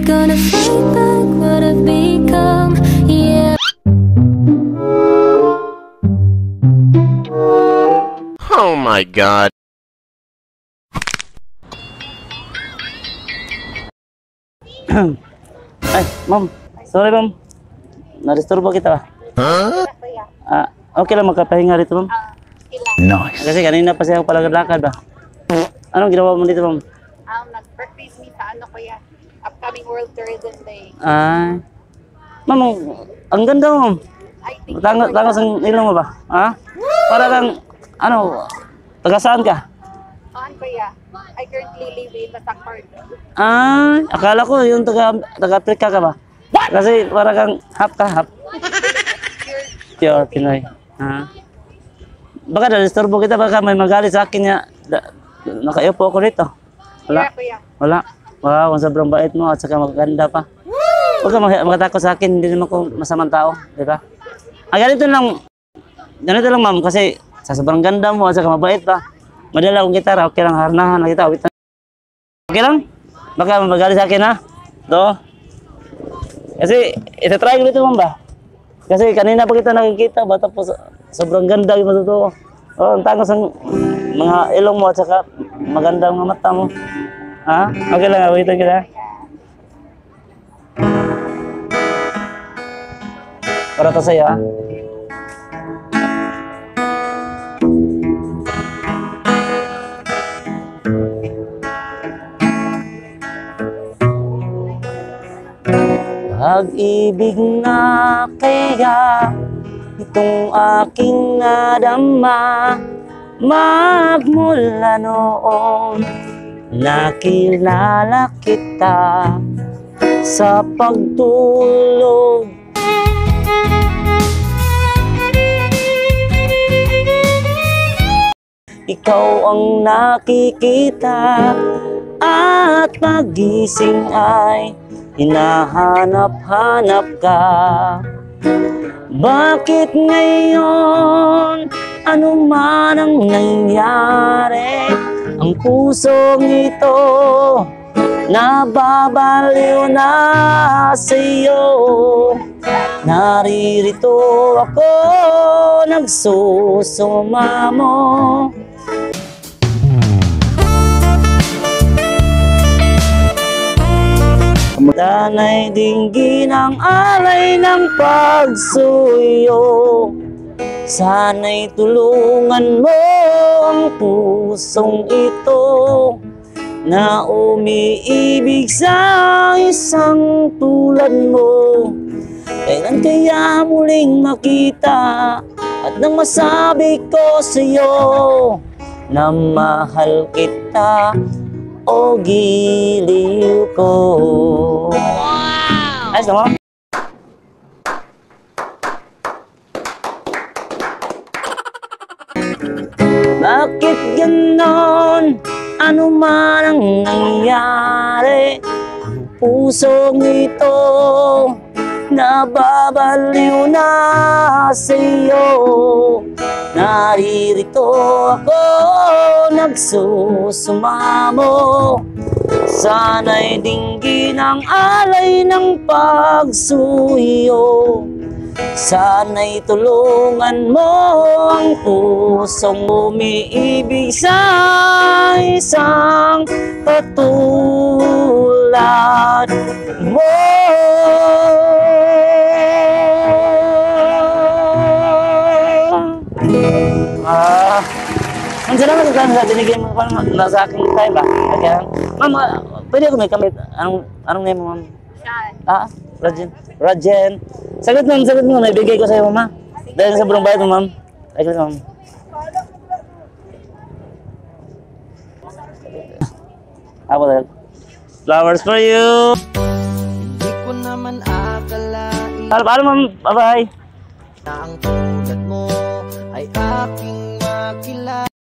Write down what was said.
gonna fight back what I've become, yeah. Oh my God. Ay, ma'am. Sorry, ma'am. Na-disturbo kita ba? Huh? Okay lang magkapahinga rito, ma'am. Nice. Kasi kanina pa siya palagad-lakad ba? Anong ginawa mo dito, ma'am? Nag-practice me sa kuya, upcoming World Tourism Day. Ay. Ma'am, ang ganda, ma'am. I think Tangos ang ilong mo ba? Ha? Para kang, taga saan ka? kuya, I currently live in Basacar. Akala ko yung taga-Afrika ka ba? Kasi para kang half. Pure Pinoy. Baka na-disturbo kita, baka may magalit sa akin niya. Nakayupo ako rito. Wala. Kuya. Wala. Wow, ang sobrang bait mo at saka maganda pa. Huwag ka makatakot sa akin, hindi naman ako masamang tao, di ba? Ganito lang ma'am, kasi sa sobrang ganda mo at saka mabait pa. Madala akong gitara, okay lang, harnahan na kita. Okay lang? Baka magalit sa akin ha? Do? Kasi, itatry ko dito ma'am ba? Kasi kanina pa kita nakikita ba, tapos sobrang ganda yung matutuo. Ang tangos ang mga ilong mo at saka maganda ang mata mo. Ha? Okay lang, awitan kita. Para to sa'yo, ha? Pag-ibig na kaya itong aking nadama, magmula noon nakilala kita sa pagtulog. Ikaw ang nakikita at pagising ay hinahanap-hanap ka. Bakit ngayon, ano man ang nangyari, ang pusong ito nababaliw na sa'yo. Naririto ako, nagsusumamo. Danay dinggin ang alay ng pagsuyo. Sana'y tulungan mo ang pusong ito na umiibig sa isang tulad mo. Kailan kaya muling makita at nang masabi ko sa'yo na mahal kita o giliw ko. Wow! Ayos naman. Bakit ganon? Ano man ang nangyari, ang pusong ito nababaliw na sa'yo. Naririto ako, nagsusumamo. Sana'y dinggin ang alay ng pagsuyo. Sana'y tulungan mo ang pusong umiibig sa isang katulad mo. Ang salamat sa binigyan mo na sa akin time ba? Okay. Ma'am, pwede ako may kamit. Anong name mo, ma'am? Sean. Rajen. Sagot mo, may bigay ko sa'yo, mama. Dahil sa sobrang bayad mo, ma'am. Ay, ma'am. Ako dahil. Flowers for you! Hindi ko naman akalain Paano, ma'am? Bye-bye! na ang tulad mo ay aking makilala.